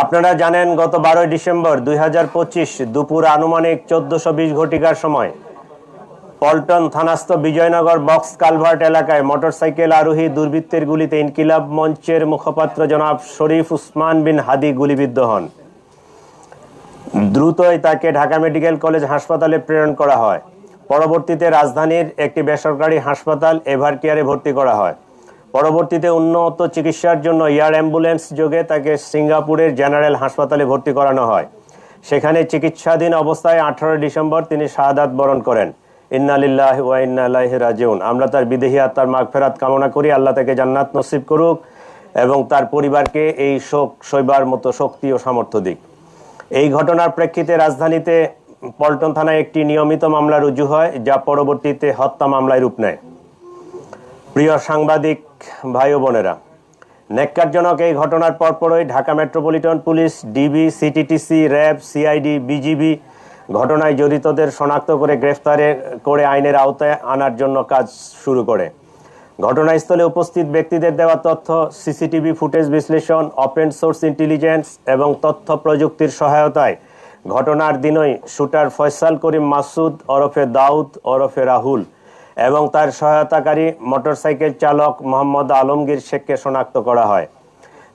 আপনারা জানেন গত 12 ডিসেম্বর 2025 দুপুর আনুমানিক 1420 ঘটিকার সময় পল্টন থানাস্থ বিজয়নগর বক্স কালভার্ট এলাকায় মোটরসাইকেল আরোহী দুর্বৃত্তের গুলিতে ইনকিলাব মঞ্চের মুখপাত্র জনাব শরীফ উসমান বিন হাদি গুলিবিদ্ধ হন। দ্রুতই তাকে ঢাকা মেডিকেল কলেজ হাসপাতালে প্রেরণ করা হয়। পরবর্তীতে রাজধানীর একটি বেসরকারি হাসপাতাল এভার কেয়ারে ভর্তি করা হয়। পরবর্তীতে উন্নত চিকিৎসার জন্য এয়ার অ্যাম্বুলেন্স যোগে তাকে সিঙ্গাপুরের জেনারেল হাসপাতালে ভর্তি করানো হয়। সেখানে চিকিৎসাধীন অবস্থায় 18 ডিসেম্বর তিনি শাহাদাত বরণ করেন। ইন্না লিল্লাহি ওয়া ইন্না ইলাইহি রাজিউন। আমরা তার বিদেহী আত্মার মাগফিরাত কামনা করি, আল্লাহ তাকে জান্নাত নসিব করুক এবং তার পরিবারকে এই শোক সইবার মতো শক্তি ও সামর্থ্য দিক। এই ঘটনার প্রেক্ষিতে রাজধানীতে পল্টন থানায় একটি নিয়মিত মামলা রুজু হয়, যা পরবর্তীতে হত্যা মামলায় রূপ নেয়। প্রিয় সাংবাদিক ভাই ও বোনেরা, ন্যাক্কারজনক এই ঘটনার পরপরই Dhaka metropolitan police, DB, CTTC, RAB, CID, BGB ঘটনায় জড়িতদের শনাক্ত করে গ্রেফতার করে আইনের আওতায় আনার জন্য কাজ শুরু করে। ঘটনাস্থলে উপস্থিত ব্যক্তিদের দেওয়া তথ্য, সিসিটিভি ফুটেজ বিশ্লেষণ, ওপেন সোর্স ইন্টেলিজেন্স এবং তথ্য প্রযুক্তির সহায়তায় ঘটনার দিনই শুটার ফয়সাল করিম মাসুদ ওরফে দাউদ ওরফে রাহুল এবং তার সহায়তাকারী মোটরসাইকেল চালক মোহাম্মদ আলমগীর শেখকে শনাক্ত করা হয়।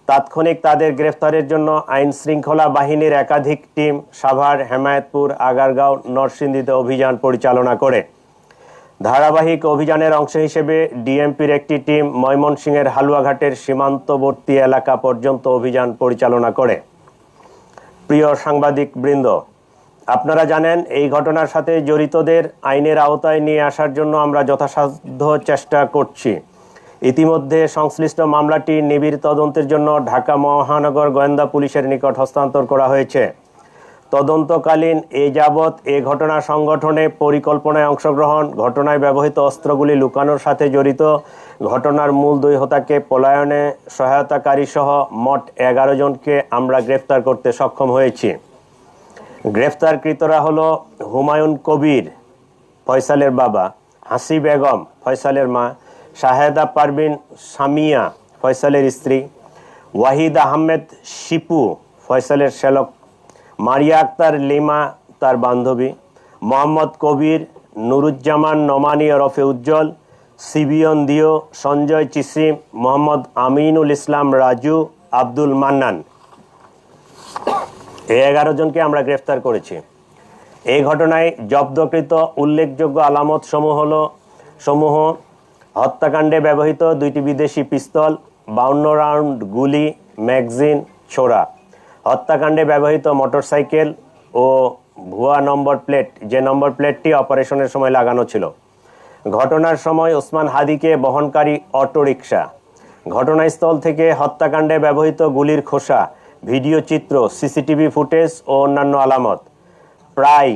তাৎক্ষণিক তাদের গ্রেফতারের জন্য আইন শৃঙ্খলা বাহিনীর একাধিক টিম সাভার, হেমায়েতপুর, আগারগাঁও, নরসিংদীতে অভিযান পরিচালনা করে। ধারাবাহিক অভিযানের অংশ হিসেবে ডিএমপির একটি টিম ময়মনসিংহের হালুয়াঘাটের সীমান্তবর্তী এলাকা পর্যন্ত অভিযান পরিচালনা করে। প্রিয় সাংবাদিক বৃন্দ, আপনারা জানেন এই ঘটনার সাথে জড়িতদের আইনের আওতায় নিয়ে আসার জন্য আমরা যথাসাধ্য চেষ্টা করছি। ইতিমধ্যে সংশ্লিষ্ট মামলাটি নিবিড় তদন্তের জন্য ঢাকা মহানগর গোয়েন্দা পুলিশের নিকট হস্তান্তর করা হয়েছে। তদন্তকালীন এ যাবৎ এ ঘটনা সংগঠনে পরিকল্পনায় অংশগ্রহণ, ঘটনায় ব্যবহৃত অস্ত্রগুলি লুকানোর সাথে জড়িত, ঘটনার মূল দুই হোতাকে পলায়নে সহায়তাকারী সহ মোট 11 জনকে আমরা গ্রেফতার করতে সক্ষম হয়েছি। গ্রেফতারকৃতরা হলো হুমায়ুন কবির, ফয়সালের বাবা; হাসি বেগম, ফয়সালের মা; শাহেদা পারভিন সামিয়া, ফয়সালের স্ত্রী; ওয়াহিদ আহমেদ শিপু, ফয়সালের শ্যালক; মারিয়া আক্তার লিমা, তার বান্ধবী; মোহাম্মদ কবির, নুরুজ্জামান নোমানী ওরফে উজ্জ্বল, সিবিয়ন দিও, সঞ্জয় চিসিম, মোহাম্মদ আমিনুল ইসলাম রাজু, আব্দুল মান্নান। এই 11 জনকে আমরা গ্রেফতার করেছি। এই ঘটনায় জব্দকৃত উল্লেখযোগ্য আলামত সমূহ হত্যাকাণ্ডে ব্যবহৃত 2টি বিদেশি পিস্তল, 52 রাউন্ড গুলি, ম্যাগজিন, ছোরা; হত্যাকাণ্ডে ব্যবহৃত মোটরসাইকেল ও ভুয়া নম্বর প্লেট, যে নম্বর প্লেটটি অপারেশনের সময় লাগানো ছিল; ঘটনার সময় ওসমান হাদিকে বহনকারী অটোরিকশা; ঘটনাস্থল থেকে হত্যাকাণ্ডে ব্যবহৃত গুলির খোসা, ভিডিও চিত্র, সিসিটিভি ফুটেজ ও অন্যান্য আলামত; প্রায়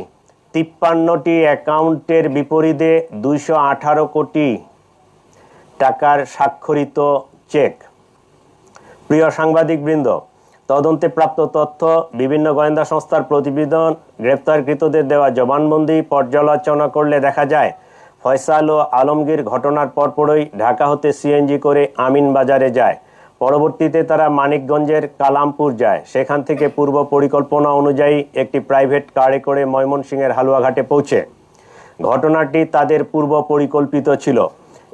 53টি অ্যাকাউন্টের বিপরীতে 218 কোটি টাকার স্বাক্ষরিত চেক। প্রিয় সাংবাদিকবৃন্দ, তদন্তে প্রাপ্ত তথ্য, বিভিন্ন গোয়েন্দা সংস্থার প্রতিবেদন, গ্রেপ্তারকৃতদের দেওয়া জবানবন্দি পর্যালোচনা করলে দেখা যায় ফয়সাল ও আলমগীর ঘটনার পরপরই ঢাকা হতে সিএনজি করে আমিনবাজারে যায়। পরবর্তীতে তারা মানিকগঞ্জের কালামপুর যায়। সেখান থেকে পূর্ব পরিকল্পনা অনুযায়ী একটি প্রাইভেট কারে করে ময়মনসিংহের হালুয়াঘাটে পৌঁছে। ঘটনাটি তাদের পূর্ব পরিকল্পিত ছিল।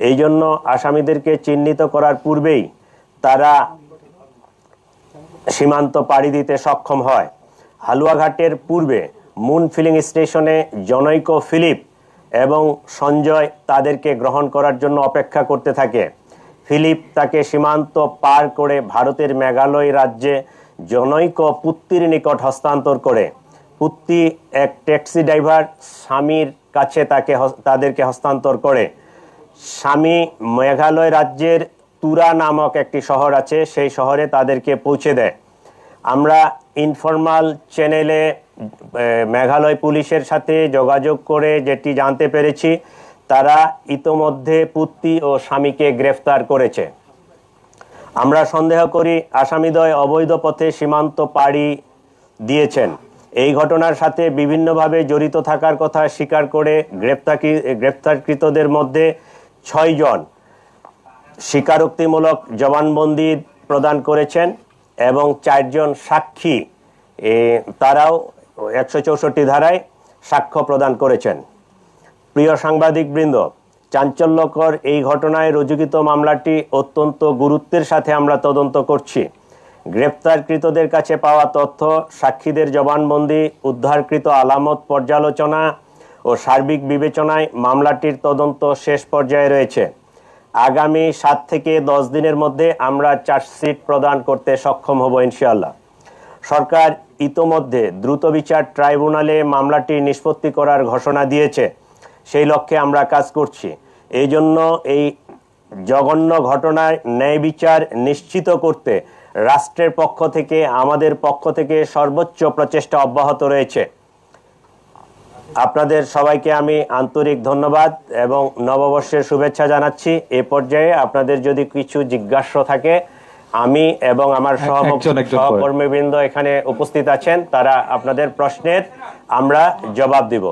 এই জন্য আসামিদেরকে চিহ্নিত করার পূর্বেই তারা সীমান্ত পাড়ি দিতে সক্ষম হয়। হালুয়াঘাটের পূর্বে মুন ফিলিং স্টেশনে জনৈক ফিলিপ এবং সঞ্জয় তাদেরকে গ্রহণ করার জন্য অপেক্ষা করতে থাকে। ফিলিপ তাকে সীমান্ত পার করে ভারতের মেঘালয় রাজ্যে জনৈক পুত্তির নিকট হস্তান্তর করে। পুত্তি এক ট্যাক্সি ড্রাইভার স্বামীর কাছে তাদেরকে হস্তান্তর করে। স্বামী মেঘালয় রাজ্যের তুরা নামক একটি শহর আছে, সেই শহরে তাদেরকে পৌঁছে দেয়। আমরা ইনফরমাল চ্যানেলে মেঘালয় পুলিশের সাথে যোগাযোগ করে যেটি জানতে পেরেছি, তারা ইতোমধ্যে পুত্তি ও স্বামীকে গ্রেফতার করেছে। আমরা সন্দেহ করি আসামিদ্বয় অবৈধ পথে সীমান্ত পাড়ি দিয়েছেন। এই ঘটনার সাথে বিভিন্নভাবে জড়িত থাকার কথা স্বীকার করে গ্রেপ্তারকৃতদের মধ্যে 6 জন স্বীকারোক্তিমূলক জবানবন্দি প্রদান করেছেন এবং 4 জন সাক্ষী তারাও 164 ধারায় সাক্ষ্য প্রদান করেছেন। প্রিয় সাংবাদিকবৃন্দ, চাঞ্চল্যকর এই ঘটনায় রুজুকৃত মামলাটি অত্যন্ত গুরুত্বের সাথে আমরা তদন্ত করছি। গ্রেপ্তারকৃতদের কাছে পাওয়া তথ্য, সাক্ষীদের জবানবন্দি, উদ্ধারকৃত আলামত পর্যালোচনা ও সার্বিক বিবেচনায় মামলাটির তদন্ত শেষ পর্যায়ে রয়েছে। আগামী 7 থেকে 10 দিনের মধ্যে আমরা চার্জশিট প্রদান করতে সক্ষম হব ইনশাআল্লাহ। সরকার ইতোমধ্যে দ্রুত বিচার ট্রাইব্যুনালে মামলাটি নিষ্পত্তি করার ঘোষণা দিয়েছে। সেই লক্ষ্যে আমরা কাজ করছি। এই জন্য এই জঘন্য ঘটনার ন্যায় বিচার নিশ্চিত করতে রাষ্ট্রের পক্ষ থেকে, আমাদের পক্ষ থেকে সর্বোচ্চ প্রচেষ্টা অব্যাহত রয়েছে। আপনাদের সবাইকে আমি আন্তরিক ধন্যবাদ এবং নববর্ষের শুভেচ্ছা জানাচ্ছি। এ পর্যায়ে আপনাদের যদি কিছু জিজ্ঞাসা থাকে, আমি এবং আমার সহকর্মীবৃন্দ এখানে উপস্থিত আছেন, তারা আপনাদের প্রশ্নের আমরা জবাব দিব।